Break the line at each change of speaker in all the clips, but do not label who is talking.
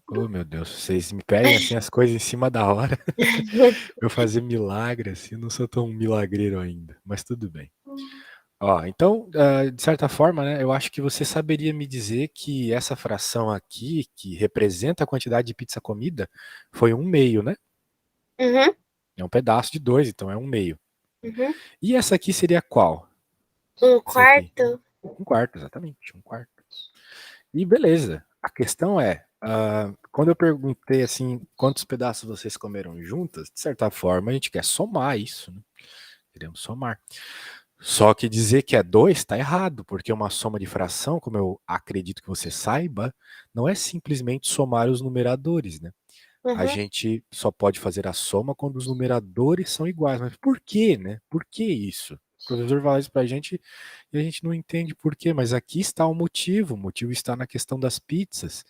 Oh, meu Deus, vocês me pedem assim as coisas em cima da hora. Eu fazer milagre assim, eu não sou tão milagreiro ainda, mas tudo bem. Ó, então, de certa forma, né, eu acho que você saberia me dizer que essa fração aqui, que representa a quantidade de pizza comida, foi um meio, né?
Uhum,
É um pedaço de dois, então é um meio.
uhum.
E essa aqui seria qual?
Um
Essa aqui?
quarto.
Um quarto, exatamente, um quarto. E beleza. A questão é, quando eu perguntei assim, quantos pedaços vocês comeram juntas, de certa forma a gente quer somar isso, né? Queremos somar. Só que dizer que é 2 está errado, porque uma soma de fração, como eu acredito que você saiba, não é simplesmente somar os numeradores, né? A
Uhum,
gente só pode fazer a soma quando os numeradores são iguais. Mas por quê, né? Por que isso? O professor fala isso pra gente e a gente não entende por quê, mas aqui está o motivo está na questão das pizzas.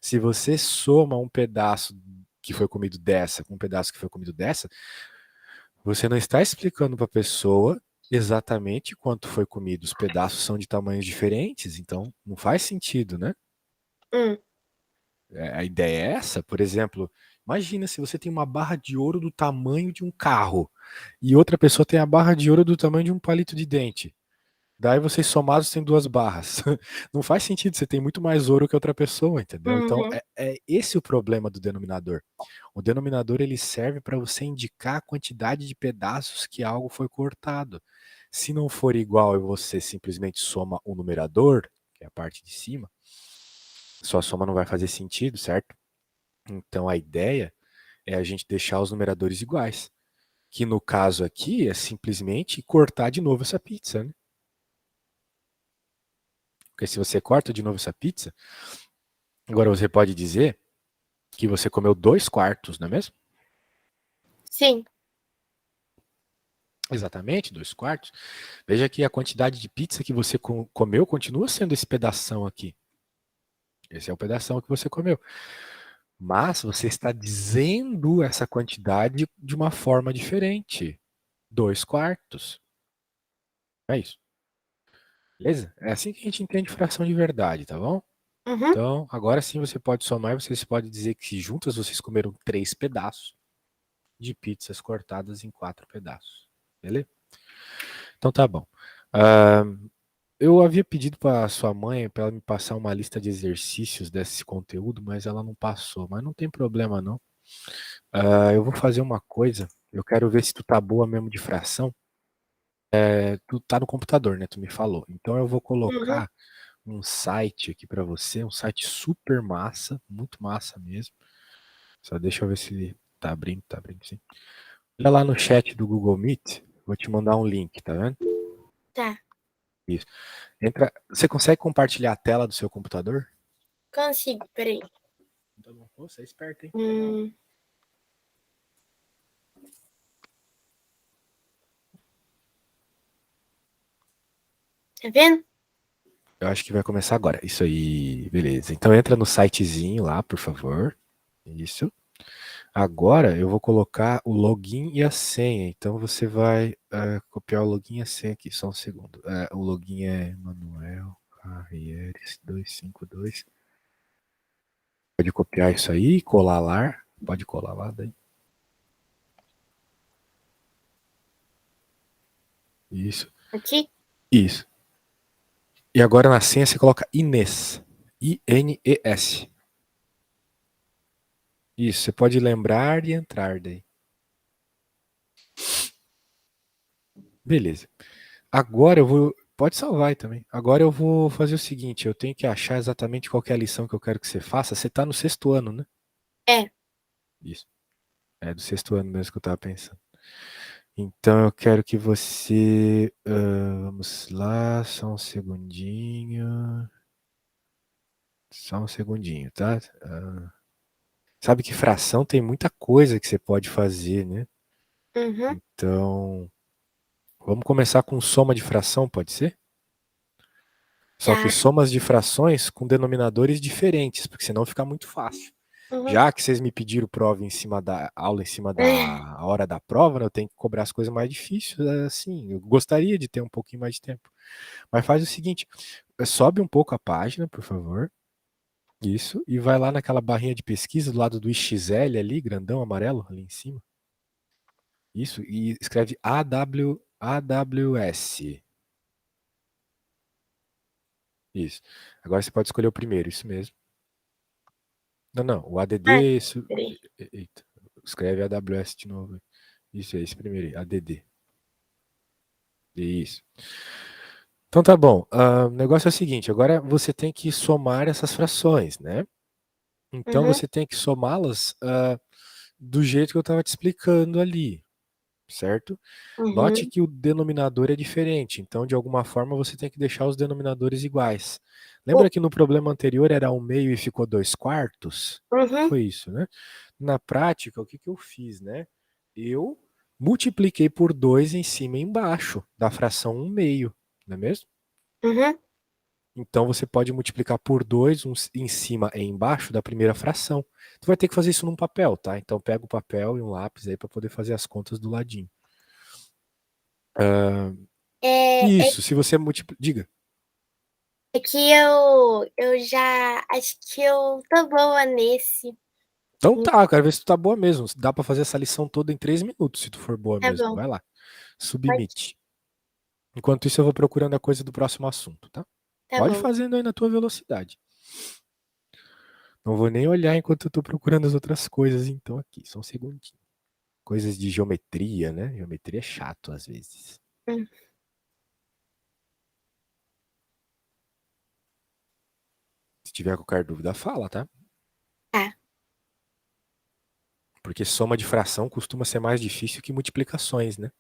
Se você soma um pedaço que foi comido dessa com um pedaço que foi comido dessa, você não está explicando para a pessoa exatamente quanto foi comido. Os pedaços são de tamanhos diferentes, então não faz sentido, né?
hum,
A ideia é essa, por exemplo, imagina se você tem uma barra de ouro do tamanho de um carro e outra pessoa tem a barra de ouro do tamanho de um palito de dente. Daí vocês somados têm duas barras. Não faz sentido, você tem muito mais ouro que outra pessoa, entendeu? Então
uhum,
é esse o problema do denominador. O denominador ele serve para você indicar a quantidade de pedaços que algo foi cortado. Se não for igual e você simplesmente soma o numerador, que é a parte de cima, sua soma não vai fazer sentido, certo? Então a ideia é a gente deixar os numeradores iguais. Que no caso aqui é simplesmente cortar de novo essa pizza, né? Porque se você corta de novo essa pizza, agora você pode dizer que você comeu 2 quartos, não é mesmo?
sim.
Exatamente, 2 quartos. Veja que a quantidade de pizza que você comeu continua sendo esse pedação aqui. Esse é o pedação que você comeu. Mas você está dizendo essa quantidade de uma forma diferente. 2 quartos. É isso. Beleza? É assim que a gente entende fração de verdade, tá bom?
Uhum,
Então, agora sim você pode somar e você pode dizer que juntas vocês comeram 3 pedaços de pizzas cortadas em 4 pedaços. Beleza? Então tá bom. Ah, eu havia pedido para sua mãe para ela me passar uma lista de exercícios desse conteúdo, mas ela não passou. Mas não tem problema não. Eu vou fazer uma coisa. Eu quero ver se tu tá boa mesmo de fração. Tu tá no computador, né? Tu me falou. Então eu vou
uhum.
colocar um site aqui para você, um site super massa, muito massa mesmo. Só deixa eu ver se ele tá abrindo sim. Olha lá no chat do Google Meet, vou te mandar um link, tá vendo?
Tá,
Isso. Entra, você consegue compartilhar a tela do seu computador?
consigo, peraí.
Tá bom. Você é esperto, hein?
Hum, tá vendo?
Eu acho que vai começar agora. Isso aí, beleza. Então entra no sitezinho lá, por favor. Isso. Agora eu vou colocar o login e a senha. Então você vai copiar o login e a senha aqui, só um segundo. O login é Manuel Carrieres 252. Pode copiar isso aí, colar lá. Pode colar lá daí. Isso.
Aqui?
Isso. E agora na senha você coloca Inês. I-N-E-S. Isso, você pode lembrar e entrar daí. Beleza. Agora eu vou. Pode salvar aí também. Agora eu vou fazer o seguinte: eu tenho que achar exatamente qual que é a lição que eu quero que você faça. Você está no sexto ano, né?
É,
Isso. É do sexto ano mesmo que eu estava pensando. Então eu quero que você. Vamos lá, só um segundinho. Só um segundinho, tá? Sabe que fração tem muita coisa que você pode fazer, né?
uhum,
Então, vamos começar com soma de fração, pode ser? Só que
tá.
somas de frações com denominadores diferentes, porque senão fica muito fácil.
Uhum.
Já que vocês me pediram prova em cima da aula, em cima da hora da prova, né, eu tenho que cobrar as coisas mais difíceis, assim. Eu gostaria de ter um pouquinho mais de tempo. Mas faz o seguinte, sobe um pouco a página, por favor. Isso. E vai lá naquela barrinha de pesquisa do lado do XL ali, grandão amarelo, ali em cima. Isso. E escreve AWS. Isso. Agora você pode escolher o primeiro, isso mesmo. Não, não. O
Ah,
ADD.
peraí.
Eita. Escreve AWS de novo. Isso é esse primeiro aí. ADD. Isso. Então tá bom. O negócio é o seguinte: agora você tem que somar essas frações, né? Então
Uhum,
você tem que somá-las do jeito que eu estava te explicando ali, certo? Note
uhum.
que o denominador é diferente, então de alguma forma você tem que deixar os denominadores iguais. Lembra que no problema anterior era 1/2 e ficou 2/4?
Uhum,
Foi isso, né? Na prática, o que que eu fiz, né? Eu multipliquei por 2 em cima e embaixo da fração 1/2, não é mesmo?
uhum.
Então você pode multiplicar por 2 em cima e embaixo da primeira fração. Tu vai ter que fazer isso num papel, tá? Então pega o papel e um lápis aí para poder fazer as contas do ladinho. Ah,
É
isso, se você multiplicar. Diga.
que eu já acho que eu tô boa nesse.
Então tá, eu quero ver se tu tá boa mesmo. Dá para fazer essa lição toda em 3 minutos, se tu for boa
Tá
mesmo.
bom,
Vai lá.
pode,
Submite. Enquanto isso, eu vou procurando a coisa do próximo assunto, tá?
tá
Pode ir
bom.
fazendo aí na tua velocidade. Não vou nem olhar enquanto eu tô procurando as outras coisas, então, aqui. Só um segundinho. Coisas de geometria, né? Geometria é chato às vezes.
Hum,
Se tiver qualquer dúvida, fala, tá?
tá.
Porque soma de fração costuma ser mais difícil que multiplicações, né?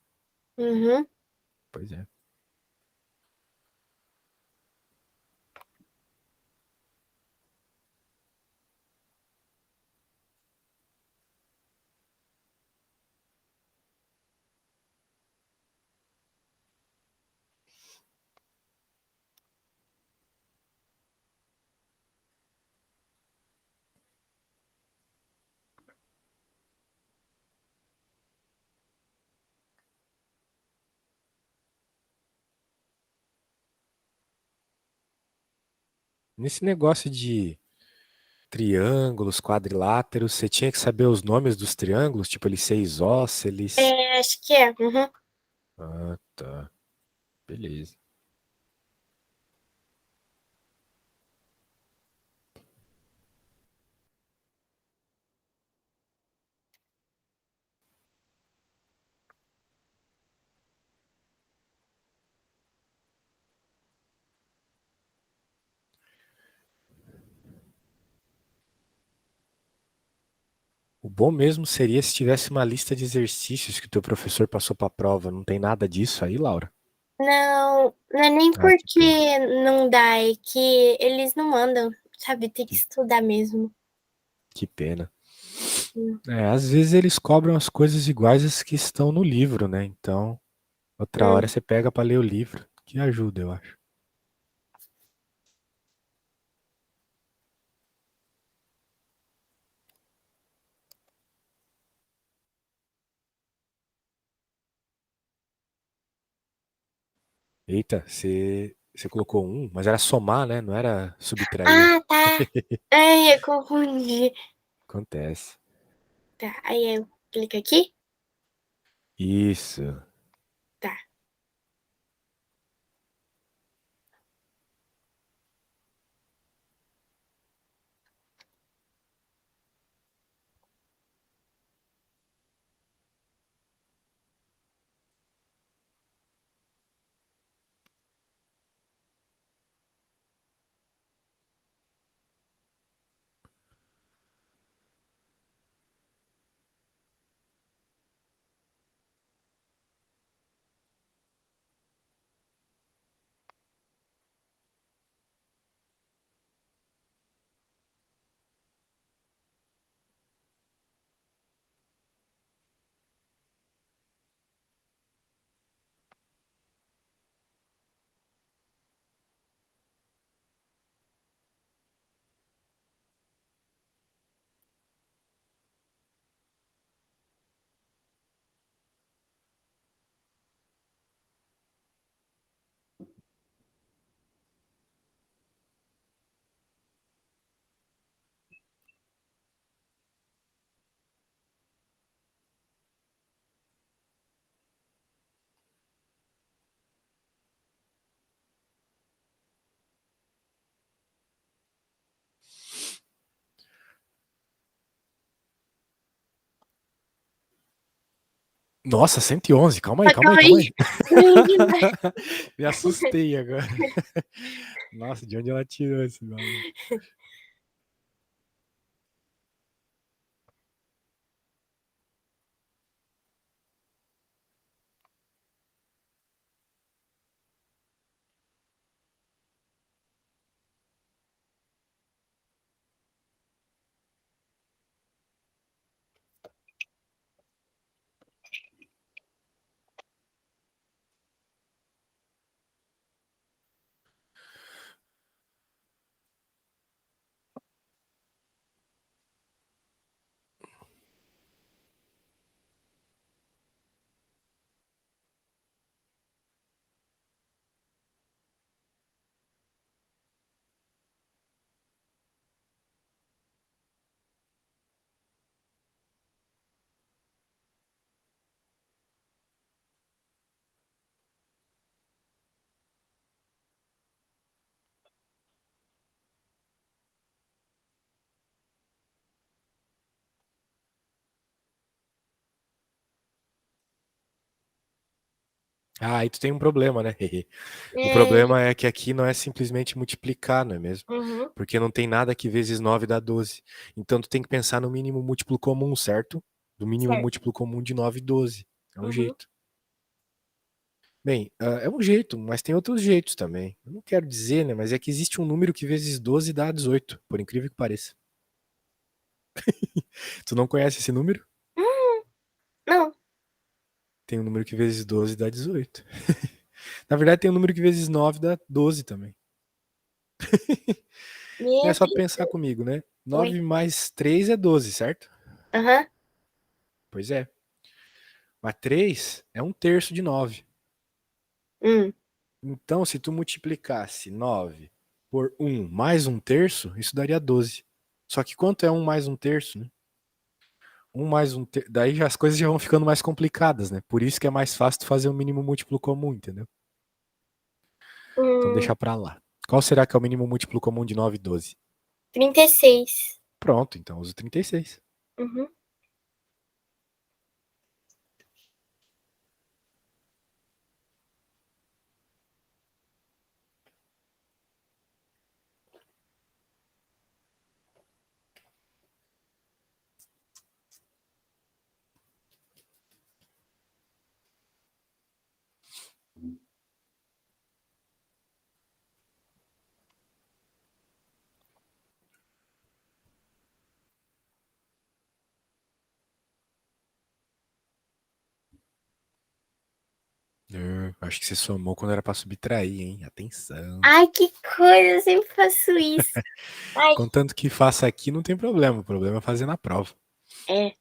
Uhum.
Pois é. Nesse negócio de triângulos, quadriláteros, você tinha que saber os nomes dos triângulos, tipo eles ser isósceles.
É, acho que é. Uhum.
Ah, tá. Beleza. O bom mesmo seria se tivesse uma lista de exercícios que o teu professor passou para a prova. Não tem nada disso aí, Laura?
Não, não é nem
Ah, que pena.
porque não dá, é que eles não mandam, sabe? Tem que
Que,
estudar mesmo.
que pena.
Hum,
É, às vezes eles cobram as coisas iguais às que estão no livro, né? Então, outra hora
hum.
você pega para ler o livro, que ajuda, eu acho. Eita, você colocou um, mas era somar, né? Não era subtrair.
Ah, tá. É, eu confundi.
Acontece.
Tá, aí eu clico aqui.
Isso.
Tá.
Nossa, 111. Calma aí,
Ah,
calma aí,
calma
calma
aí.
aí.
Calma aí.
Me assustei agora. Nossa, de onde ela tirou esse valor? Ah, aí tu tem um problema, né? O
É,
problema é que aqui não é simplesmente multiplicar, não é mesmo?
uhum,
Porque não tem nada que vezes 9 dá 12. Então tu tem que pensar no mínimo múltiplo comum, certo? Do mínimo
certo.
múltiplo comum de 9 e 12. É um
Uhum.
jeito. Bem, é um jeito, mas tem outros jeitos também. Eu não quero dizer, né? Mas é que existe um número que vezes 12 dá 18, por incrível que pareça. Tu não conhece esse número?
Não,
Tem um número que vezes 12 dá 18. Na verdade, tem um número que vezes 9 dá 12 também. É
meu
só
Deus.
pensar comigo, né?
Oi.
9 mais 3 é 12, certo?
Aham.
Pois é. Mas 3 é um terço de 9.
Hum.
Então, se tu multiplicasse 9 por um mais um terço, isso daria 12. Só que quanto é um mais um terço, né? Um mais um terço. Daí as coisas já vão ficando mais complicadas, né? Por isso que é mais fácil tu fazer o mínimo múltiplo comum, entendeu? Então
Hum.
deixa pra lá. Qual será que é o mínimo múltiplo comum de 9 e 12?
36.
Pronto, então uso 36.
Uhum.
Acho que você somou quando era pra subtrair, hein? Atenção.
Ai, que coisa, eu sempre faço isso. Ai,
Contanto que faça aqui, não tem problema. O problema é fazer na prova.
é.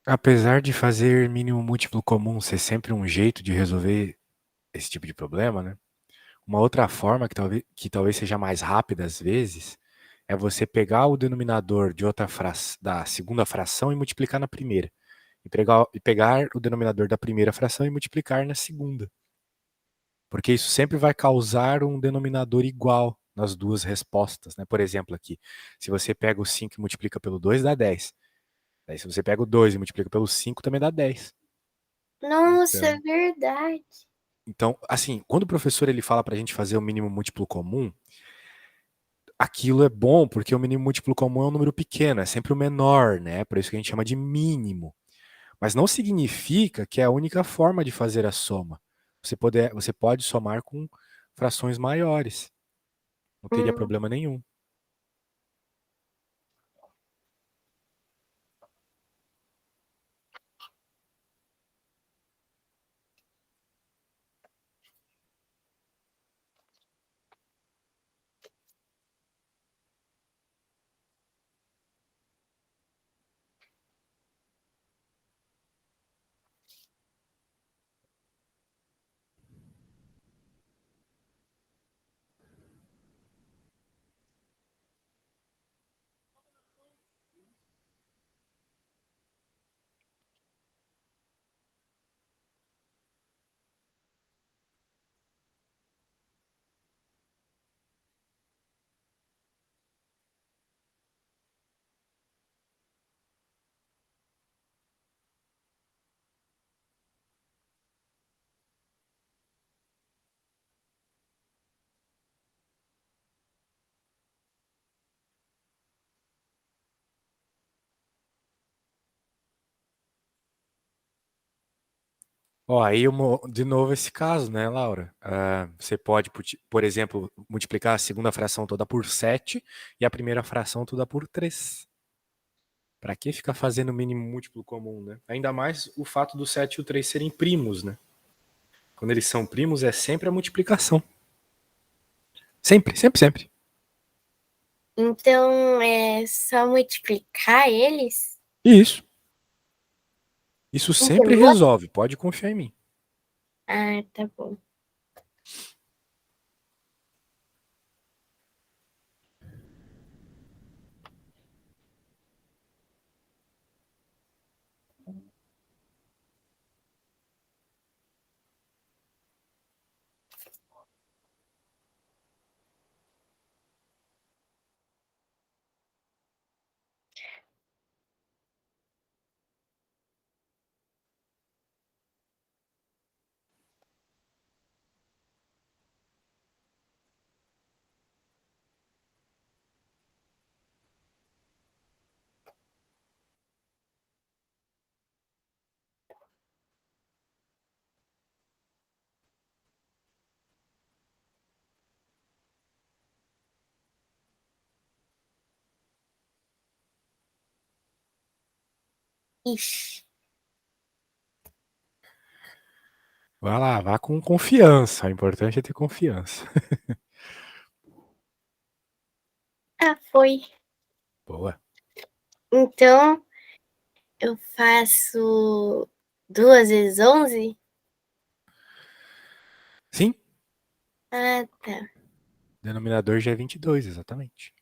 Apesar de fazer mínimo múltiplo comum ser sempre um jeito de resolver esse tipo de problema, né? Uma outra forma que talvez seja mais rápida às vezes é você pegar o denominador de outra da segunda fração e multiplicar na primeira. E pegar o denominador da primeira fração e multiplicar na segunda. Porque isso sempre vai causar um denominador igual nas duas respostas, né? Por exemplo, aqui, se você pega o 5 e multiplica pelo 2, dá 10. Aí, se você pega o 2 e multiplica pelo 5, também dá 10.
Nossa, é
Então,
verdade.
assim, quando o professor ele fala para a gente fazer o mínimo múltiplo comum, aquilo é bom porque o mínimo múltiplo comum é um número pequeno, é sempre o menor, né? Por isso que a gente chama de mínimo. Mas não significa que é a única forma de fazer a soma. Você pode somar com frações maiores. Não teria
Hum.
problema nenhum. Ó, aí de novo esse caso, né, Laura? Você pode, por exemplo, multiplicar a segunda fração toda por 7 e a primeira fração toda por 3. Para que ficar fazendo mínimo múltiplo comum, né? Ainda mais o fato do 7 e o 3 serem primos, né? Quando eles são primos, é sempre a multiplicação. Sempre, sempre, sempre.
Então é só multiplicar eles?
Isso. Isso sempre
Entendeu?
resolve, pode confiar em mim.
Ah, tá bom. Ixi.
Vai lá, vá com confiança. O importante é ter confiança.
Ah, foi.
Boa.
Então eu faço 2 vezes 11?
Sim,
Ah, tá.
denominador já é 22, exatamente.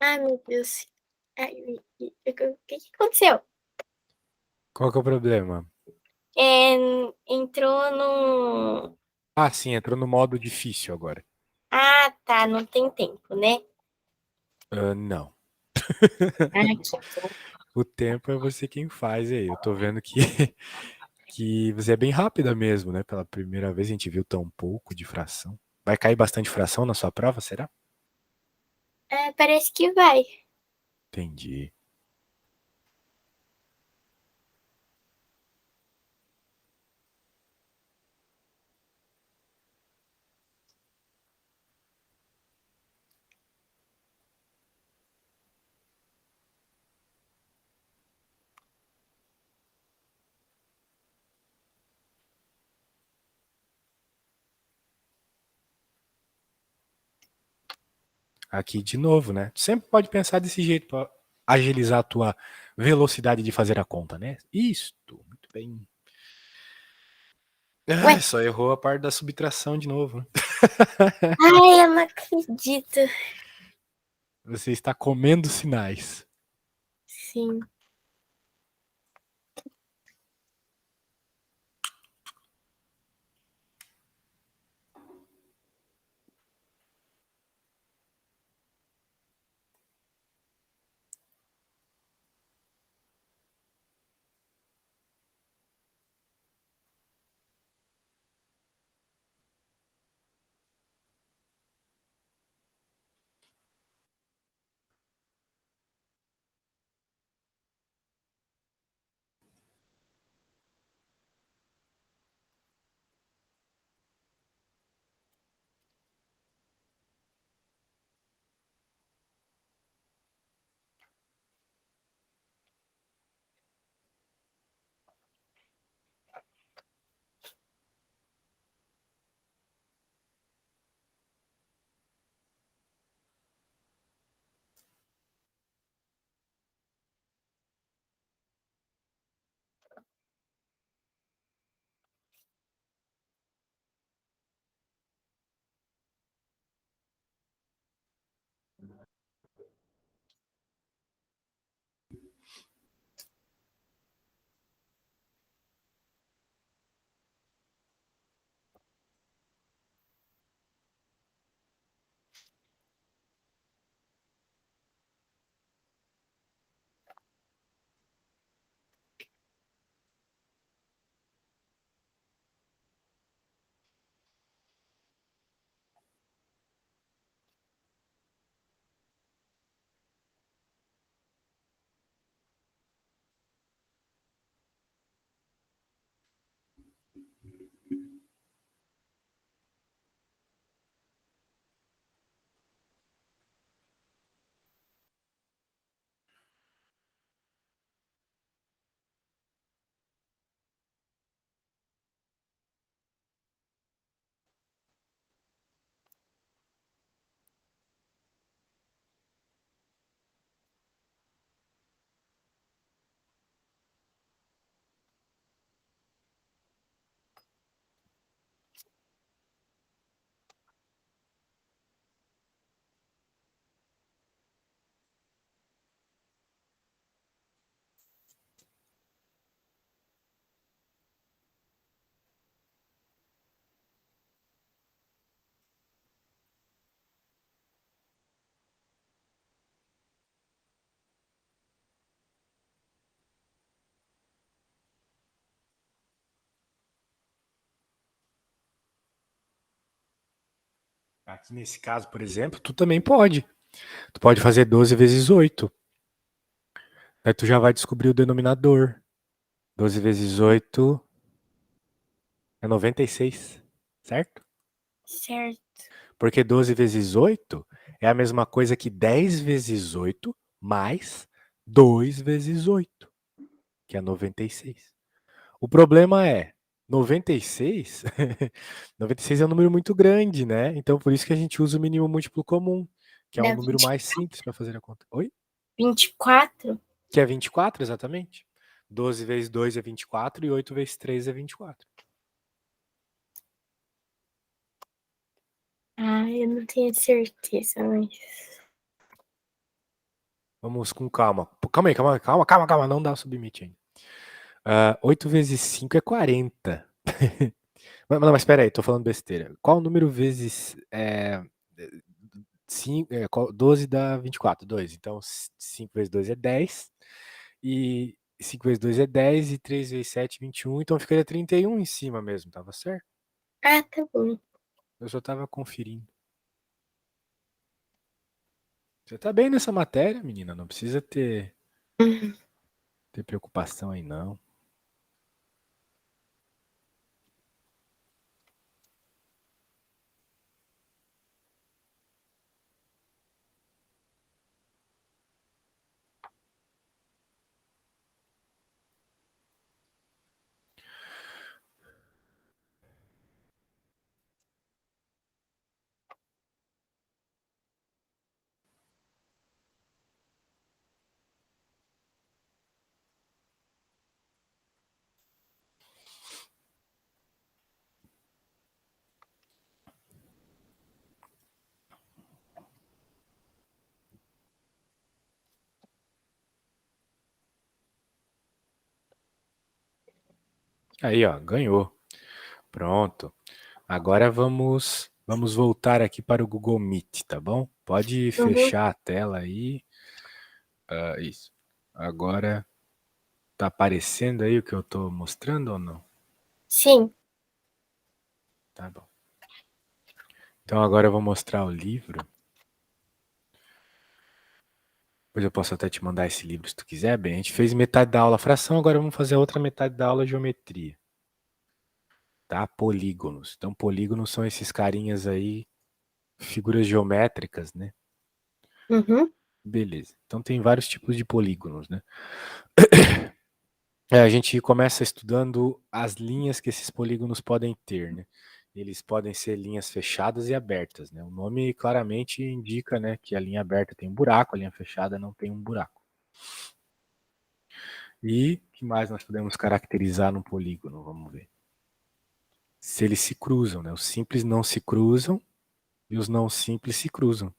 Ai, meu Deus. Ai, o que aconteceu?
Qual que é o problema?
É, entrou no.
Ah, sim, entrou no modo difícil agora.
Ah, tá, não tem tempo, né?
Não.
Aqui.
O tempo é você quem faz aí. Eu tô vendo que, que você é bem rápida mesmo, né? Pela primeira vez a gente viu tão pouco de fração. Vai cair bastante fração na sua prova, será?
É, parece que vai.
Entendi. Aqui de novo, né? Tu sempre pode pensar desse jeito para agilizar a tua velocidade de fazer a conta, né? Isto, muito bem.
Ué,
Ah, só errou a parte da subtração de novo, né?
ai, eu não acredito.
Você está comendo sinais.
Sim.
Aqui nesse caso, por exemplo, tu também pode. Tu pode fazer 12 vezes 8. Aí tu já vai descobrir o denominador. 12 vezes 8 é 96, certo?
Certo.
Porque 12 vezes 8 é a mesma coisa que 10 vezes 8 mais 2 vezes 8, que é 96. O problema é, 96, 96 é um número muito grande, né? Então por isso que a gente usa o mínimo múltiplo comum, que é um
Dá
número mais simples para fazer a conta. Oi?
24?
Que é 24, exatamente. 12 vezes 2 é 24 e 8 vezes 3 é 24.
Ah, eu não tenho certeza, mas.
Vamos com calma. Calma aí, calma. Não dá o submit ainda. 8 vezes 5 é 40. Não, mas espera aí, tô falando besteira. Qual número vezes 12 dá 24? 2. Então, 5 vezes 2 é 10. E 5 vezes 2 é 10. E 3 vezes 7, 21. Então, ficaria 31 em cima mesmo, tava certo?
Ah, tá bom.
Eu só tava conferindo. Você tá bem nessa matéria, menina. Não precisa ter preocupação aí, não. Aí, ó, ganhou. Pronto. Agora vamos voltar aqui para o Google Meet, tá bom? Pode
Uhum.
fechar a tela aí. Isso. Agora tá aparecendo aí o que eu tô mostrando ou não?
Sim.
Tá bom. Então agora eu vou mostrar o livro. Depois eu posso até te mandar esse livro se tu quiser. Bem, a gente fez metade da aula fração, agora vamos fazer a outra metade da aula geometria. Tá? Polígonos. Então polígonos são esses carinhas aí, figuras geométricas, né?
Uhum.
Beleza. Então tem vários tipos de polígonos, né? A gente começa estudando as linhas que esses polígonos podem ter, né? Eles podem ser linhas fechadas e abertas, né? O nome claramente indica, né, que a linha aberta tem um buraco, a linha fechada não tem um buraco. E o que mais nós podemos caracterizar num polígono? Vamos ver. Se eles se cruzam, né? Os simples não se cruzam e os não simples se cruzam.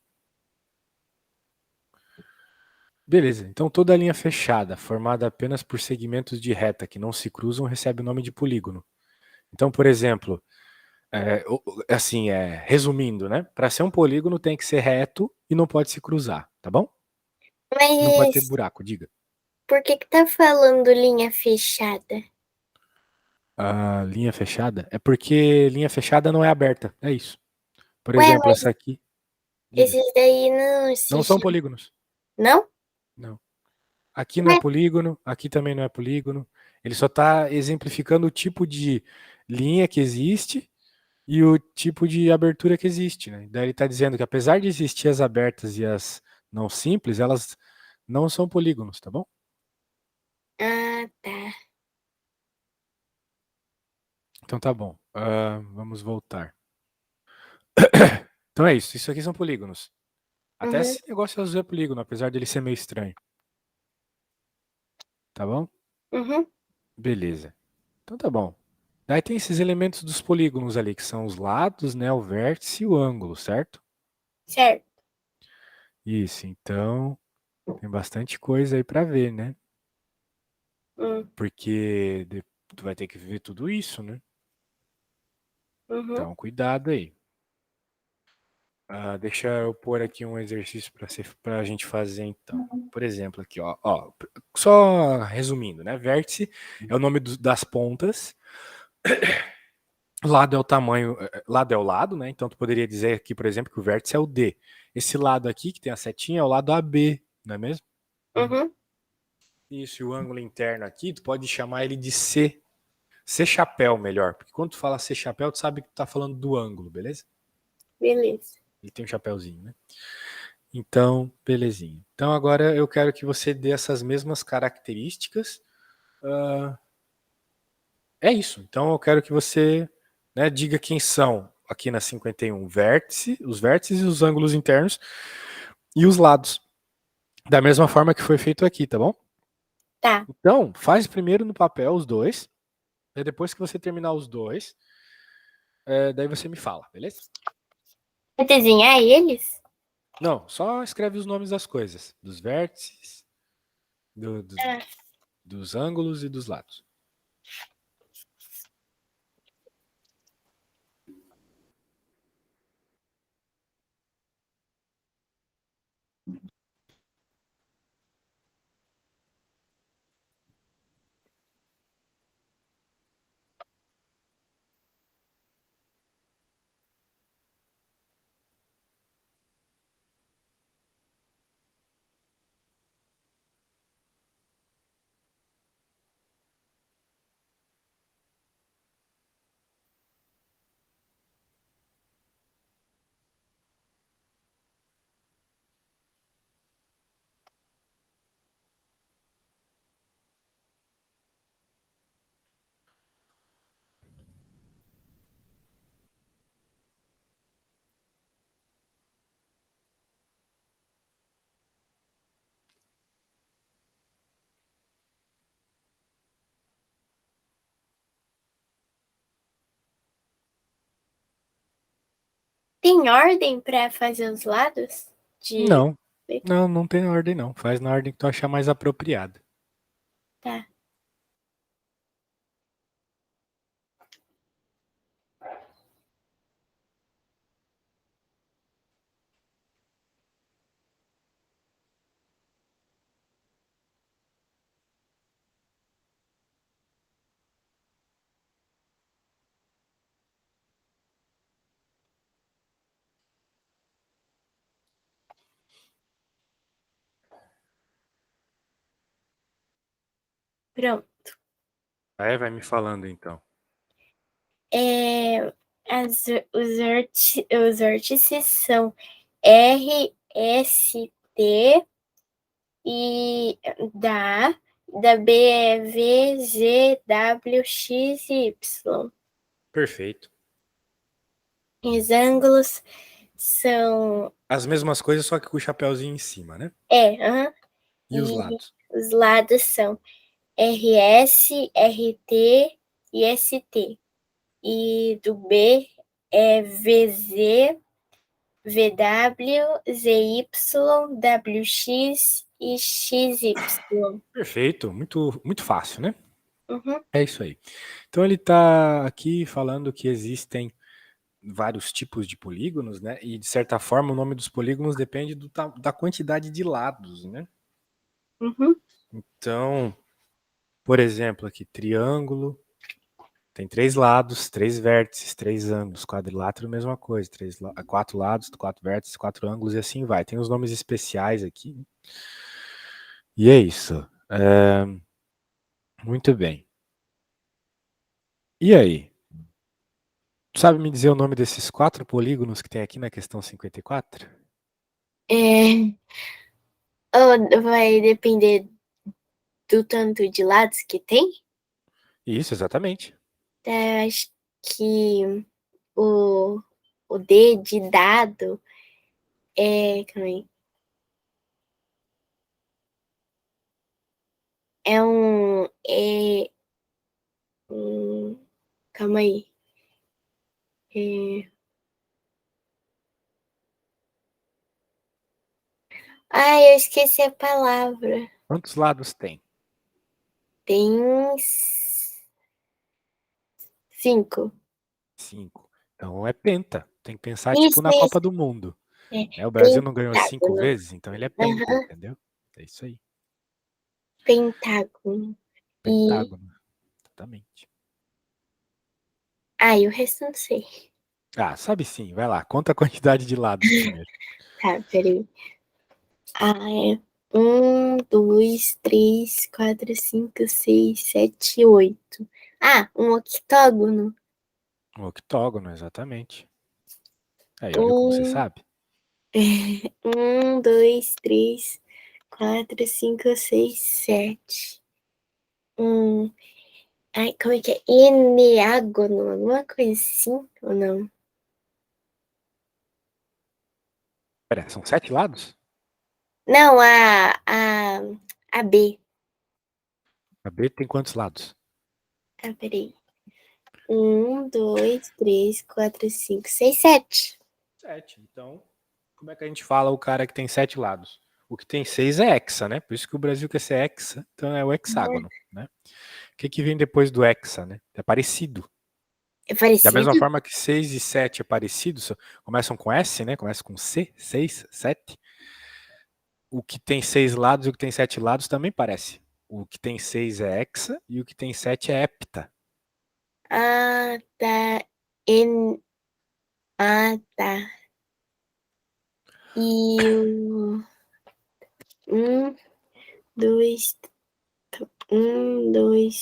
Beleza, então toda linha fechada, formada apenas por segmentos de reta que não se cruzam, recebe o nome de polígono. Então, por exemplo, assim, resumindo, né? Para ser um polígono tem que ser reto e não pode se cruzar, tá bom? Não pode ter
Mas
buraco, diga.
por que que tá falando linha fechada?
A linha fechada é porque linha fechada não é aberta, é isso. Por
Ué,
exemplo,
mas
essa aqui, diga.
esses daí não
Não
se
são
chamam,
polígonos,
não?
não. Aqui não é
Ué,
polígono, aqui também não é polígono. Ele só está exemplificando o tipo de linha que existe e o tipo de abertura que existe, né? Daí ele está dizendo que apesar de existir as abertas e as não simples, elas não são polígonos, tá bom?
ah, tá.
Então tá bom. Vamos voltar. Então é isso. Isso aqui são polígonos. Até
Uhum.
esse negócio azul é polígono, apesar dele ser meio estranho. Tá bom?
Uhum.
Beleza. Então tá bom. Daí tem esses elementos dos polígonos ali, que são os lados, né, o vértice e o ângulo, certo?
Certo.
Isso, então tem bastante coisa aí para ver, né?
Hum.
Porque tu vai ter que ver tudo isso, né?
Uhum.
Então, cuidado aí. Deixa eu pôr aqui um exercício para a gente fazer então. Por exemplo, aqui, ó, só resumindo, né? Vértice é o nome das pontas, lado é o tamanho, lado é o lado, né? Então tu poderia dizer aqui, por exemplo, que o vértice é o D. Esse lado aqui que tem a setinha é o lado AB, não é mesmo?
Uhum.
Isso, e o ângulo interno aqui, tu pode chamar ele de C. C chapéu, melhor. Porque quando tu fala C chapéu, tu sabe que tu tá falando do ângulo, beleza?
Beleza.
Ele tem um chapéuzinho, né? Então, belezinha. Então agora eu quero que você dê essas mesmas características. Ah, é isso. Então eu quero que você, né, diga quem são aqui na 51 vértice, os vértices e os ângulos internos e os lados. Da mesma forma que foi feito aqui, tá bom?
Tá.
Então, faz primeiro no papel os dois. E depois que você terminar os dois, daí você me fala, beleza?
Vai desenhar eles?
Não, só escreve os nomes das coisas, dos vértices,
Ah,
dos ângulos e dos lados.
Tem ordem para fazer os lados?
Não, não tem ordem não. Faz na ordem que tu achar mais apropriada.
Tá. Pronto.
Vai me falando então.
Os vértices são R, S, T e da B é V, Z, W, X e Y.
Perfeito.
Os ângulos são...
As mesmas coisas, só que com o chapéuzinho em cima, né? E os lados?
Os lados são RS, RT e ST. E do B é VZ, VW, ZY, WX e XY.
Perfeito, muito fácil, né?
Uhum.
É isso aí. Então ele está aqui falando que existem vários tipos de polígonos, né? E de certa forma o nome dos polígonos depende da quantidade de lados, né?
Uhum.
Então, por exemplo, aqui triângulo tem 3 lados, 3 vértices, 3 ângulos. Quadrilátero, mesma coisa, 4 lados, 4 vértices, 4 ângulos e assim vai. Tem os nomes especiais aqui. Né? E é isso. Muito bem. E aí? Tu sabe me dizer o nome desses 4 polígonos que tem aqui na questão 54?
Vai depender do tanto de lados que tem?
Isso, exatamente.
Acho que o D de dado calma aí. É um. Calma aí. Ai, eu esqueci a palavra.
Quantos lados tem?
Tem 5.
5. Então é penta. Tem que pensar tipo
Isso,
na Copa do Mundo.
É,
O Brasil não ganhou 5
pentágono.
vezes, então ele é penta,
Aham,
entendeu? É isso aí.
pentágono. E.
Pentágono. Exatamente.
Ah, e o resto eu não sei.
Ah, sabe sim. Vai lá. Conta a quantidade de lados primeiro.
Tá, peraí. É 1, 2, 3, 4, 5, 6, 7, 8. Um octógono.
Um octógono, exatamente. Aí, olha como você
Um,
sabe.
2, 3, 4, 5, 6, 7. Como é que é? Eneágono, alguma coisa assim, ou não?
Pera, são 7 lados?
Não, a B.
A B tem quantos lados?
Peraí. 1, 2, 3, 4, 5, 6, 7.
7. Então, como é que a gente fala o cara que tem 7 lados? O que tem 6 é hexa, né? Por isso que o Brasil quer ser hexa, então é o hexágono, né? O que vem depois do hexa, né? É parecido.
É
Da mesma
parecido?
forma que 6 e 7 é parecido, começam com S, né? Começa com C, 6, 7. O que tem 6 lados e o que tem 7 lados também parece. O que tem 6 é hexa e o que tem 7 é hepta.
Tá. Tá. E o 1, 2,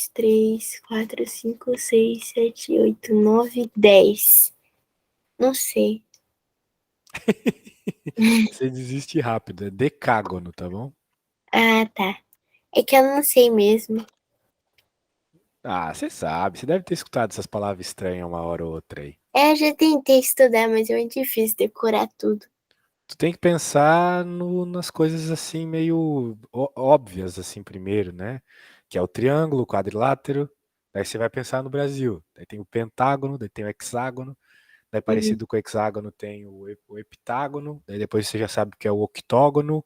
3, 4, 5, 6, 7, 8, 9, 10. Não sei.
Você desiste rápido, é decágono, tá bom?
Tá. É que eu não sei mesmo.
Ah, você sabe, você deve ter escutado essas palavras estranhas uma hora ou outra aí.
Eu já tentei estudar, mas é muito difícil decorar tudo.
Tu tem que pensar nas coisas assim meio óbvias assim primeiro, né? Que é o triângulo, o quadrilátero. Daí você vai pensar no Brasil. Daí tem o pentágono, daí tem o hexágono, Daí, parecido com o hexágono, tem o heptágono. Daí depois você já sabe que é o octógono.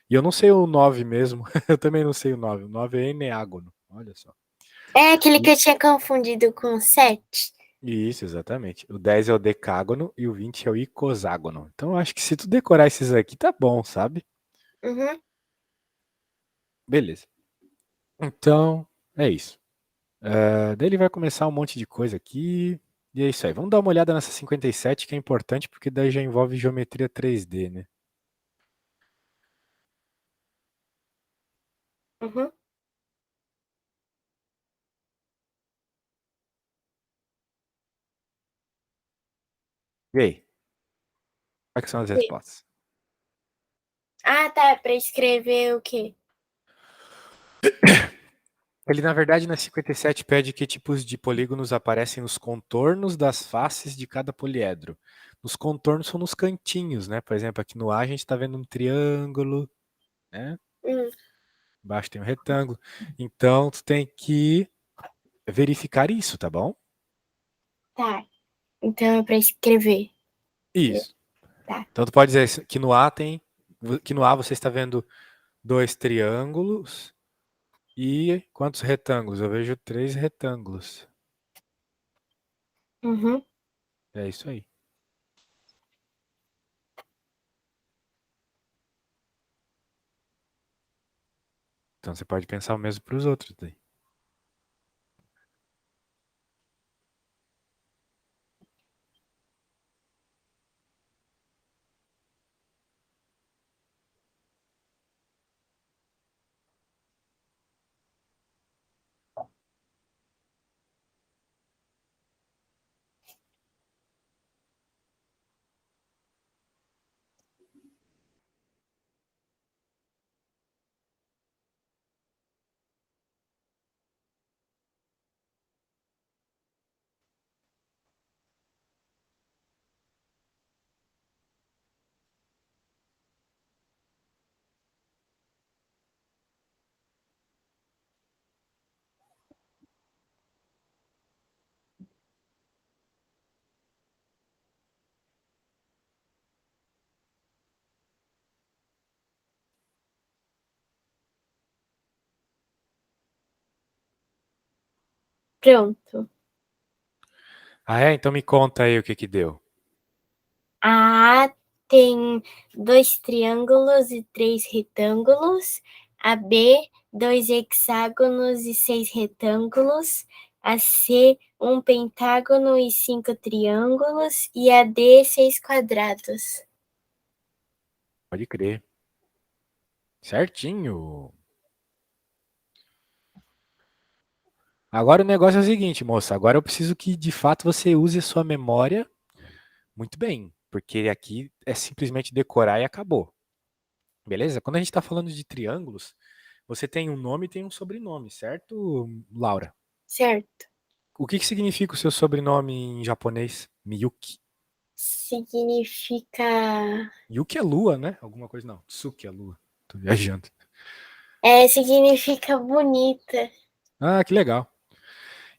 E eu não sei o 9 mesmo. Eu também não sei o 9. O 9 é eneágono. Olha só.
É aquele que eu tinha confundido com o 7.
Isso, exatamente. O 10 é o decágono e o 20 é o icoságono. Então, eu acho que se tu decorar esses aqui, tá bom, sabe?
Uhum.
Beleza. Então, é isso. Daí ele vai começar um monte de coisa aqui. E é isso aí. Vamos dar uma olhada nessa 57, que é importante, porque daí já envolve geometria 3D, né?
Uhum.
E aí? Quais que são as respostas?
Ah, tá. Pra escrever o quê?
Ele, na verdade, na 57 pede que tipos de polígonos aparecem nos contornos das faces de cada poliedro. Os contornos são nos cantinhos, né? Por exemplo, aqui no A a gente está vendo um triângulo, né?
Hum,
Embaixo tem um retângulo. Então, tu tem que verificar isso, tá bom?
tá. Então é pra escrever.
Isso.
Tá.
Então, tu pode dizer que no A tem, que no A você está vendo dois triângulos e quantos retângulos? Eu vejo 3 retângulos.
Uhum.
É isso aí. Então, você pode pensar o mesmo para os outros daí.
Pronto.
Ah, é? Então me conta aí o que que deu.
A A tem 2 triângulos e 3 retângulos. A B, 2 hexágonos e 6 retângulos. A C, um pentágono e 5 triângulos. E a D, 6 quadrados.
Pode crer. Certinho. Agora o negócio é o seguinte, moça. Agora eu preciso que de fato você use a sua memória muito bem, porque aqui é simplesmente decorar e acabou. Beleza? Quando a gente está falando de triângulos, você tem um nome e tem um sobrenome, certo, Laura?
Certo.
O que que significa o seu sobrenome em japonês? Miyuki.
Significa.
Yuki é lua, né? Alguma coisa não. Tsuki é lua. Tô viajando.
Significa bonita.
Ah, que legal.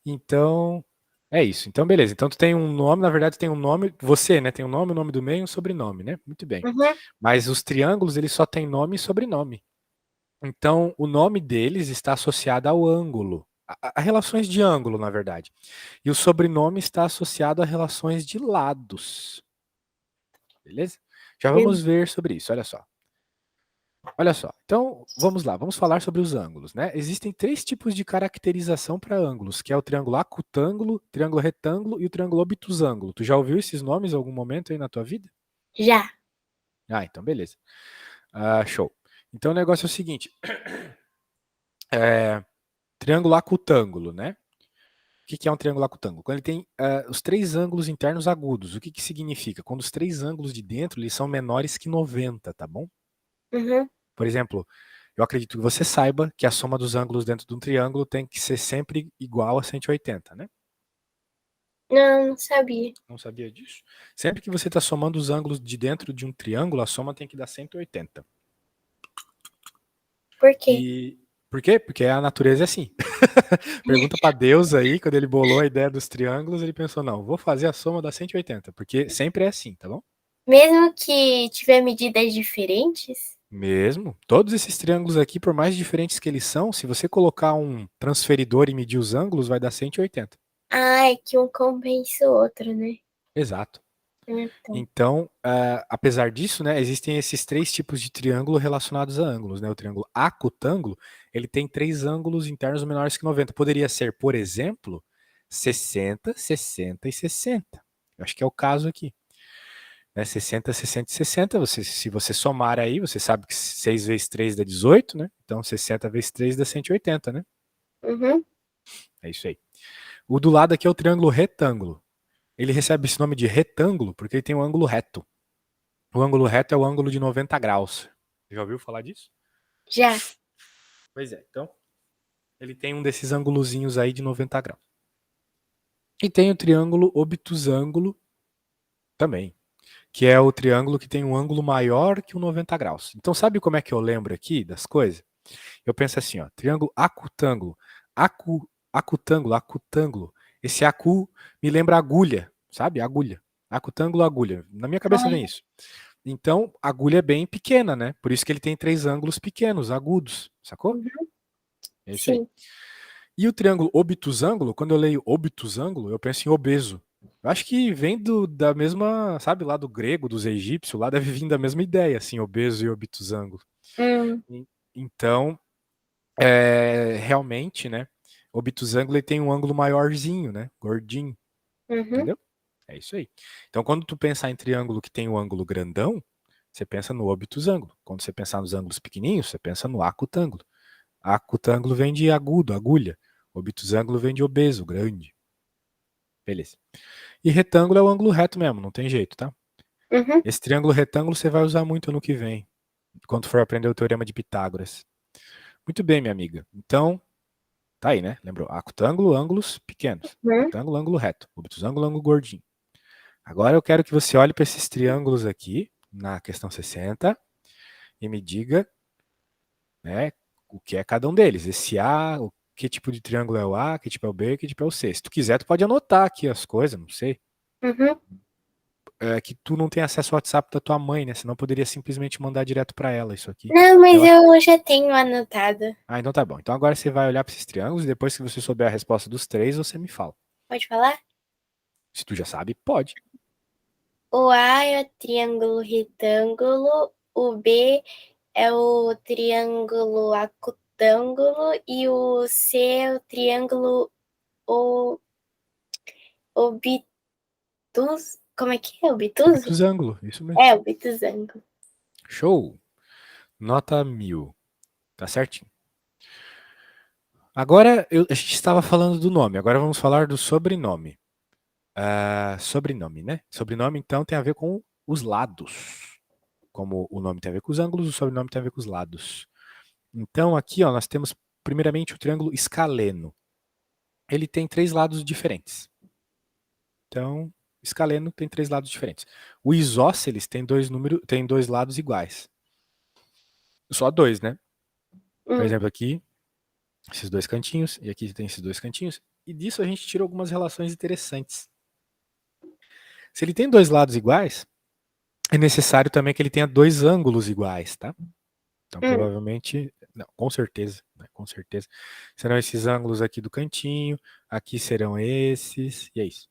Então, é isso. Então, beleza. Então, tu tem um nome, na verdade, tu tem um nome, você, né? Tem um nome, o nome do meio e um sobrenome, né? Muito bem.
Uhum.
Mas os triângulos, eles só têm nome e sobrenome. Então, o nome deles está associado ao ângulo, a relações de ângulo, na verdade. E o sobrenome está associado a relações de lados. Beleza? Já vamos ver sobre isso, olha só. Olha só, então vamos lá, vamos falar sobre os ângulos, né? Existem 3 tipos de caracterização para ângulos, que é o triângulo acutângulo, triângulo retângulo e o triângulo obtusângulo. Tu já ouviu esses nomes em algum momento aí na tua vida?
Já.
Ah, então beleza. Show. Então o negócio é o seguinte: triângulo acutângulo, né? O que é um triângulo acutângulo? Quando ele tem os 3 ângulos internos agudos. O que que significa? Quando os 3 ângulos de dentro eles são menores que 90, tá bom?
Uhum.
Por exemplo, eu acredito que você saiba que a soma dos ângulos dentro de um triângulo tem que ser sempre igual a 180, né?
Não, não sabia.
Não sabia disso? Sempre que você está somando os ângulos de dentro de um triângulo, a soma tem que dar 180.
Por quê?
E Por quê? Porque a natureza é assim. Pergunta para Deus aí, quando ele bolou a ideia dos triângulos, ele pensou, não, vou fazer a soma da 180, porque sempre é assim, tá bom?
Mesmo que tiver medidas diferentes?
Mesmo. Todos esses triângulos aqui, por mais diferentes que eles são, se você colocar um transferidor e medir os ângulos, vai dar 180.
Ah, é que um compensa o outro, né?
Exato.
Então.
Então, apesar disso, né, existem esses três tipos de triângulo relacionados a ângulos, né? O triângulo acutângulo, ele tem três ângulos internos menores que 90. Poderia ser, por exemplo, 60, 60 e 60. Eu acho que é o caso aqui. Né? 60, 60 e 60, se você somar aí, você sabe que 6 vezes 3 dá 18, né? Então 60 vezes 3 dá 180, né?
Uhum.
É isso aí. O do lado aqui é o triângulo retângulo. Ele recebe esse nome de retângulo porque ele tem um ângulo reto. O ângulo reto é o ângulo de 90 graus. Já ouviu falar disso?
Já.
Pois é. Então, ele tem um desses ângulozinhos aí de 90 graus. E tem o triângulo obtusângulo também, que é o triângulo que tem um ângulo maior que o 90 graus. Então, sabe como é que eu lembro aqui das coisas? Eu penso assim, ó, triângulo acutângulo, acutângulo, acutângulo. Esse acu me lembra agulha, sabe? Agulha. Acutângulo, agulha. Na minha cabeça vem
Ai,
isso. Então, a agulha é bem pequena, né? Por isso que ele tem três ângulos pequenos, agudos, sacou?
uhum.
É isso aí.
Sim.
E o triângulo obtusângulo, quando eu leio obtusângulo, eu penso em obeso. Eu acho que vem da mesma, sabe, lá do grego, dos egípcios, lá deve vir da mesma ideia, assim, obeso e obtusângulo.
Hum.
Então, realmente, né, obtusângulo ele tem um ângulo maiorzinho, né, gordinho,
Uhum.
entendeu? É isso aí. Então, quando tu pensar em triângulo que tem um ângulo grandão, você pensa no obtusângulo. Quando você pensar nos ângulos pequenininhos, você pensa no acutângulo. Acutângulo vem de agudo, agulha. Obtusângulo vem de obeso, grande. Beleza. E retângulo é o ângulo reto mesmo, não tem jeito, tá?
Uhum.
Esse triângulo retângulo você vai usar muito no que vem, quando for aprender o teorema de Pitágoras. Muito bem, minha amiga. Então, tá aí, né? Lembrou? Acutângulo, ângulos pequenos.
Uhum.
Retângulo, ângulo reto. Obtusângulo, ângulo gordinho. Agora eu quero que você olhe para esses triângulos aqui, na questão 60, e me diga, né, o que é cada um deles. Esse A, que tipo de triângulo é o A, que tipo é o B, que tipo é o C. Se tu quiser, tu pode anotar aqui as coisas, não sei.
Uhum.
É que tu não tem acesso ao WhatsApp da tua mãe, né? Senão poderia simplesmente mandar direto para ela isso aqui.
Não, mas
Ela...
eu já tenho anotado.
Ah, então tá bom. Então agora você vai olhar para esses triângulos e depois que você souber a resposta dos três, você me fala.
Pode falar?
Se tu já sabe, pode.
O A é o triângulo retângulo, o B é o triângulo acutângulo e o C é o triângulo o- obtus... Como é que é? Obtuso?
Obtusângulo, isso mesmo.
É, obtusângulo.
Show! Nota 1000. Tá certinho. Agora a gente estava falando do nome, agora vamos falar do sobrenome. Sobrenome, né? Sobrenome, então, tem a ver com os lados. Como o nome tem a ver com os ângulos, o sobrenome tem a ver com os lados. Então, aqui, ó, nós temos primeiramente o triângulo escaleno. Ele tem três lados diferentes. Então, escaleno tem três lados diferentes. O isósceles tem dois lados iguais. Só dois, né? Por
Hum.
exemplo, aqui, esses dois cantinhos, e aqui tem esses dois cantinhos. E disso a gente tira algumas relações interessantes. Se ele tem dois lados iguais, é necessário também que ele tenha dois ângulos iguais, tá? Então,
Hum.
provavelmente, não, com certeza, né, com certeza, serão esses ângulos aqui do cantinho, aqui serão esses, e é isso.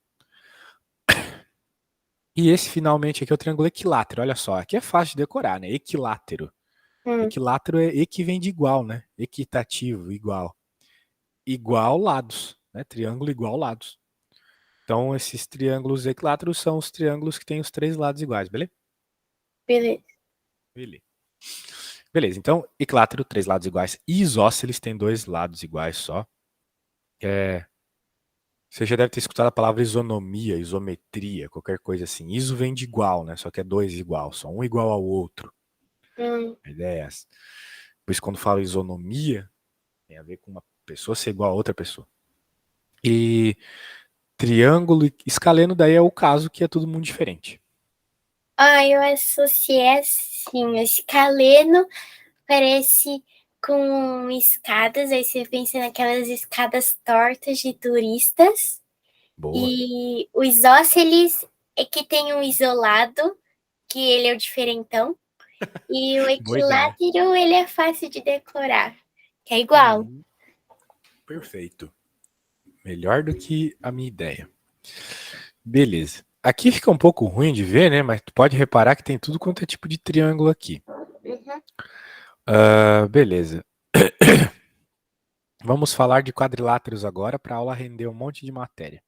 E esse finalmente aqui é o triângulo equilátero, olha só, aqui é fácil de decorar, né? Equilátero.
Hum.
Equilátero é e que vem de igual, né? Equitativo, igual. Igual lados, né? Triângulo igual lados. Então, esses triângulos equiláteros são os triângulos que têm os três lados iguais, beleza?
Beleza.
Beleza. Beleza, então, equilátero, três lados iguais. Isósceles tem dois lados iguais só. Você já deve ter escutado a palavra isonomia, isometria, qualquer coisa assim. Iso vem de igual, né? Só que é dois igual, só um igual ao outro.
Hum.
A ideia é essa. Por isso, quando fala isonomia, tem a ver com uma pessoa ser igual a outra pessoa. E triângulo e escaleno, daí é o caso que é todo mundo diferente.
Ah, eu associei assim, escaleno parece com escadas, aí você pensa naquelas escadas tortas de turistas.
Boa.
E o isósceles é que tem um isolado, que ele é o diferentão. E o
Boa ideia.
equilátero, ele é fácil de decorar, que é igual.
Uhum. Perfeito. Melhor do que a minha ideia. Beleza. Aqui fica um pouco ruim de ver, né? Mas tu pode reparar que tem tudo quanto é tipo de triângulo aqui.
Uhum.
Beleza. Vamos falar de quadriláteros agora para a aula render um monte de matéria.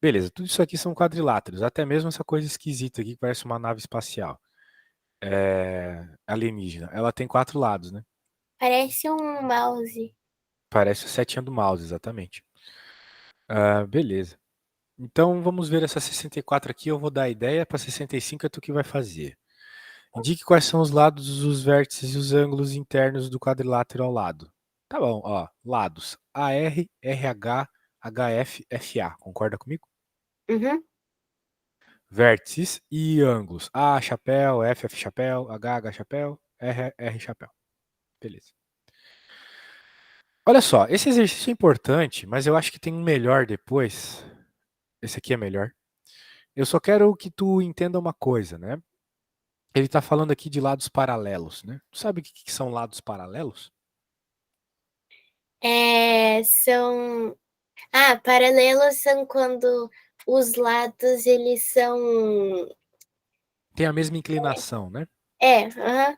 Beleza, tudo isso aqui são quadriláteros, até mesmo essa coisa esquisita aqui que parece uma nave espacial alienígena. Ela tem 4 lados, né?
Parece um mouse.
Parece a setinha do mouse, exatamente. Beleza. Então vamos ver essa 64 aqui, eu vou dar a ideia, para 65 é tu que vai fazer. Indique quais são os lados, os vértices e os ângulos internos do quadrilátero ao lado. Tá bom, ó, lados AR, RH, HF, FA, concorda comigo?
Uhum.
Vértices e ângulos A, chapéu, F chapéu, H chapéu, R chapéu. Beleza. Olha só, esse exercício é importante, mas eu acho que tem um melhor depois. Esse aqui é melhor. Eu só quero que tu entenda uma coisa, né? Ele está falando aqui de lados paralelos, né? Tu sabe o que são lados paralelos?
São... paralelos são quando os lados, eles são...
Tem a mesma inclinação, né?
Aham.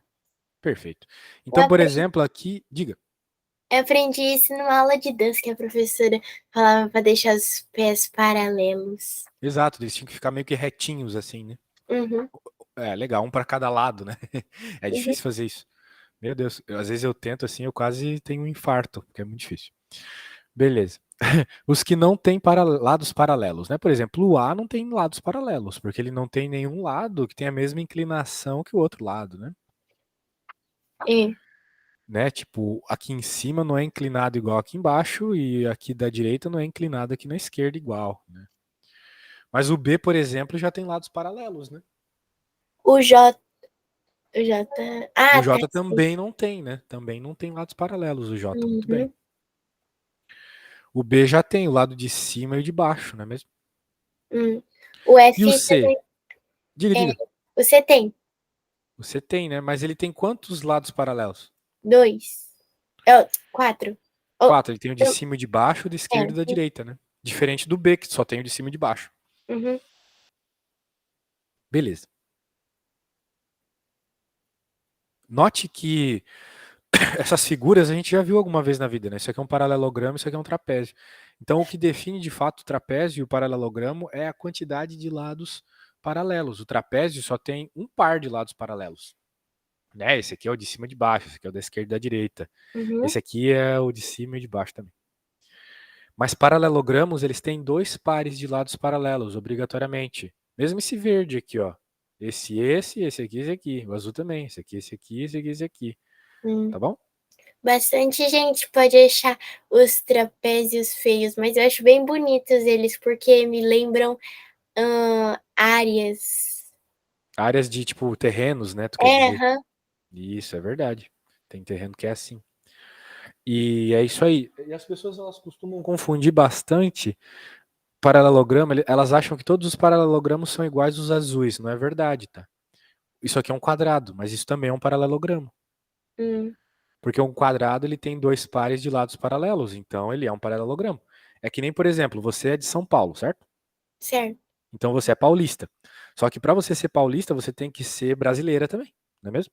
Perfeito.
Eu
Então, por
aprendi,
exemplo, aqui, diga.
eu aprendi isso numa aula de dança, que a professora falava para deixar os pés paralelos.
Exato, eles tinham que ficar meio que retinhos assim, né?
Uhum.
Legal, um para cada lado, né? É
Uhum.
difícil fazer isso. Meu Deus, às vezes eu tento assim, eu quase tenho um infarto, porque é muito difícil. Beleza. Os que não têm lados paralelos, né? Por exemplo, o A não tem lados paralelos, porque ele não tem nenhum lado que tenha a mesma inclinação que o outro lado, né?
É.
Né? Tipo, aqui em cima não é inclinado igual aqui embaixo e aqui da direita não é inclinado aqui na esquerda igual, né? Mas o B, por exemplo, já tem lados paralelos, né?
O J... O J...
O
tá,
J
sim.
também não tem, né? Também não tem lados paralelos o J, muito bem.
Uhum.
O B já tem o lado de cima e o de baixo, não é mesmo?
O
E o
F
C?
também.
Diga,
É,
diga.
você tem
Você tem, né? Mas ele tem quantos lados paralelos?
2. 4. Oh,
4. Ele tem o de cima e o de baixo, o da esquerda e da
sim.
direita, né? Diferente do B, que só tem o de cima e de baixo.
Uhum.
Beleza. Note que essas figuras a gente já viu alguma vez na vida, né? Isso aqui é um paralelogramo, isso aqui é um trapézio. Então, o que define de fato o trapézio e o paralelogramo é a quantidade de lados paralelos. O trapézio só tem um par de lados paralelos. Né? Esse aqui é o de cima e de baixo, esse aqui é o da esquerda e da direita.
Uhum.
Esse aqui é o de cima e de baixo também. Mas paralelogramos, eles têm 2 pares de lados paralelos, obrigatoriamente. Mesmo esse verde aqui, ó. Esse aqui, esse aqui. O azul também. Esse aqui, esse aqui, esse aqui, esse aqui.
Hum.
Tá bom?
Bastante gente pode achar os trapézios feios, mas eu acho bem bonitos eles, porque me lembram áreas.
Áreas de, tipo, terrenos, né? Tu quer dizer?
Aham.
Isso, é verdade. Tem terreno que é assim. E é isso aí. E as pessoas, elas costumam confundir bastante paralelograma. Elas acham que todos os paralelogramos são iguais os azuis. Não é verdade, tá? Isso aqui é um quadrado, mas isso também é um paralelogramo.
Hum,
Porque um quadrado ele tem 2 pares de lados paralelos, então ele é um paralelogramo. É que nem, por exemplo, você é de São Paulo, certo?
certo.
Então você é paulista. Só que para você ser paulista, você tem que ser brasileira também, não é mesmo?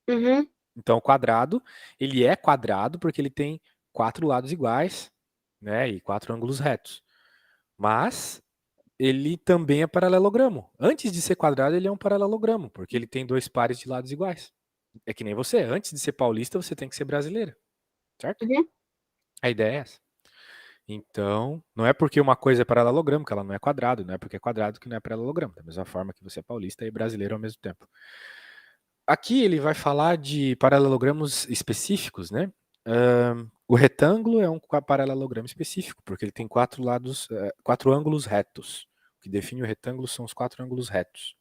Uhum.
Então o quadrado, ele é quadrado porque ele tem 4 lados iguais, né, e 4 ângulos retos. Mas ele também é paralelogramo. Antes de ser quadrado, ele é um paralelogramo, porque ele tem 2 pares de lados iguais. É que nem você, antes de ser paulista, você tem que ser brasileira, certo?
Uhum.
A ideia é essa. Então, não é porque uma coisa é paralelogramo que ela não é quadrado, não é porque é quadrado que não é paralelogramo. Da mesma forma que você é paulista e brasileiro ao mesmo tempo. Aqui ele vai falar de paralelogramos específicos, né? O retângulo é um paralelogramo específico, porque ele tem 4 lados, 4 ângulos retos. O que define o retângulo são os 4 ângulos retos.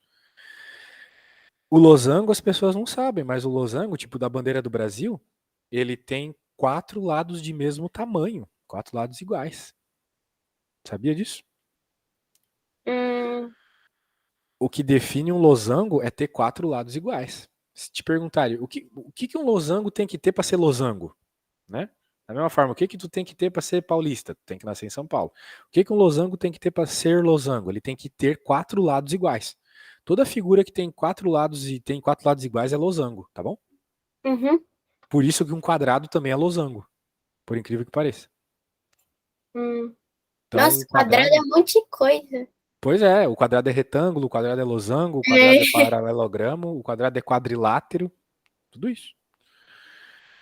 O losango as pessoas não sabem, mas o losango, tipo da bandeira do Brasil, ele tem 4 lados de mesmo tamanho, 4 lados iguais. Sabia disso? O que define um losango é ter 4 lados iguais. Se te perguntarem o que um losango tem que ter para ser losango, né? Da mesma forma, o que tu tem que ter para ser paulista? Tu tem que nascer em São Paulo. O que um losango tem que ter para ser losango? Ele tem que ter 4 lados iguais. Toda figura que tem 4 lados e tem 4 lados iguais é losango, tá bom?
Uhum.
Por isso que um quadrado também é losango, por incrível que pareça. Então,
Nossa,
um
quadrado é
quadrado.
um monte de coisa.
Pois é, o quadrado é retângulo, o quadrado é losango, o quadrado é paralelogramo, o quadrado é quadrilátero, tudo isso.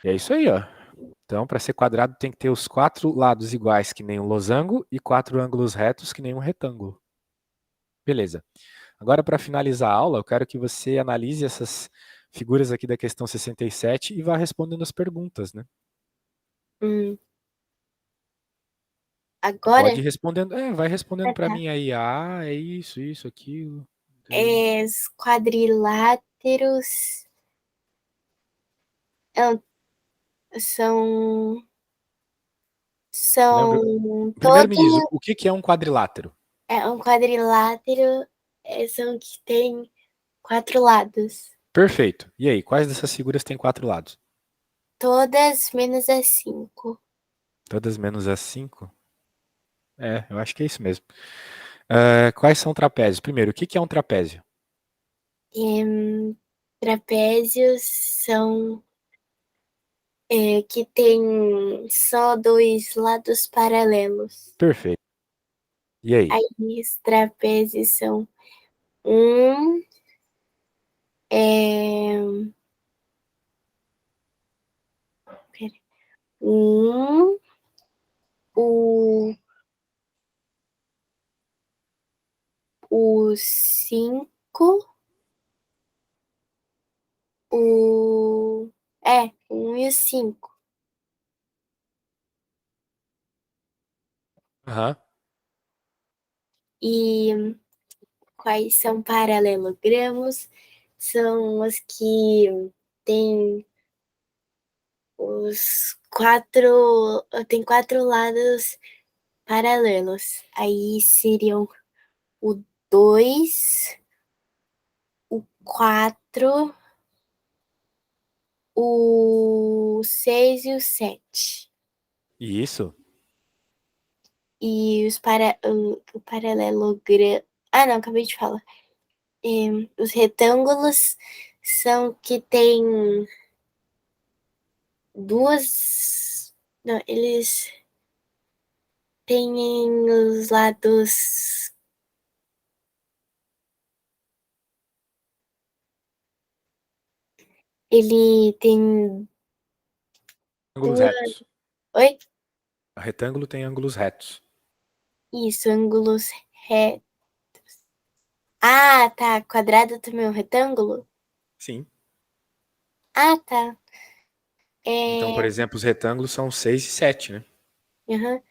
E é isso aí, ó. Então, para ser quadrado, tem que ter os 4 lados iguais que nem um losango e 4 ângulos retos que nem um retângulo. Beleza. Agora, para finalizar a aula, eu quero que você analise essas figuras aqui da questão 67 e vá respondendo as perguntas, né?
Hum.
Tu
Agora,
pode ir respondendo, vai respondendo para
tá.
mim aí, é isso, aquilo.
Os quadriláteros ah, são,
Lembra?
são
Primeiro me
todos.
diz, o que é um quadrilátero?
Um quadrilátero são que tem 4 lados.
Perfeito. E aí, quais dessas figuras têm 4 lados?
Todas menos as 5.
Todas menos as 5? Eu acho que é isso mesmo. Quais são trapézios? Primeiro, o que é um trapézio?
Trapézios são que tem só 2 lados paralelos.
Perfeito. E aí?
Aí os trapézios são um, é, um, o, o 5, o 1 e o 5.
Aham.
E quais são paralelogramos? São os que têm tem 4 lados paralelos. Aí seriam o 2, o 4, o 6 e o 7.
Isso.
E o paralelogramo. Ah, não, acabei de falar. Os retângulos são que tem duas. Não, eles têm os lados. Ele tem
Ângulos
duas.
retos.
Oi?
O retângulo tem ângulos retos.
Isso, ângulos retos. Ah, tá. Quadrado também é um retângulo?
Sim.
Ah, tá.
Então, por
É.
exemplo, os retângulos são 6 e 7, né?
Aham.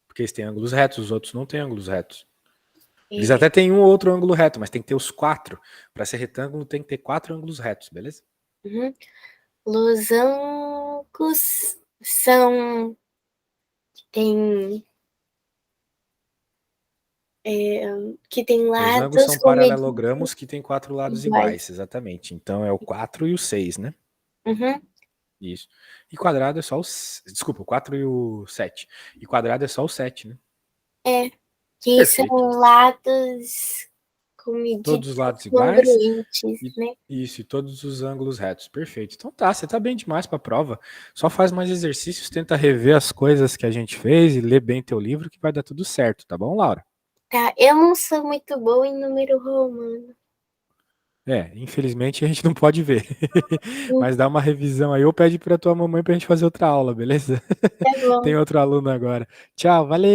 Porque eles têm ângulos retos, os outros não têm ângulos retos. Eles
É,
até têm um ou outro ângulo reto, mas tem que ter os 4. Para ser retângulo, tem que ter 4 ângulos retos, beleza?
uhum. Losangos são. Tem. Que tem
Losangos
lados
são
com medidas
paralelogramos que têm 4 lados
iguais.
iguais, exatamente. Então é o 4 e o 6, né?
Uhum.
Isso. E quadrado é só o. Desculpa, o 4 e o 7. E quadrado é só o 7, né?
É. Que são
Perfeito.
lados com
Todos
medidas
os lados iguais
congruentes,
e
né?
isso, e todos os ângulos retos. Perfeito. Então tá, você tá bem demais para a prova. Só faz mais exercícios, tenta rever as coisas que a gente fez e ler bem teu livro que vai dar tudo certo, tá bom, Laura?
Tá, eu não sou muito boa em número romano.
Infelizmente a gente não pode ver.
Hum.
Mas dá uma revisão aí ou pede para tua mamãe pra gente fazer outra aula, beleza?
Tá
Tem
bom.
outro aluno agora. Tchau, valeu!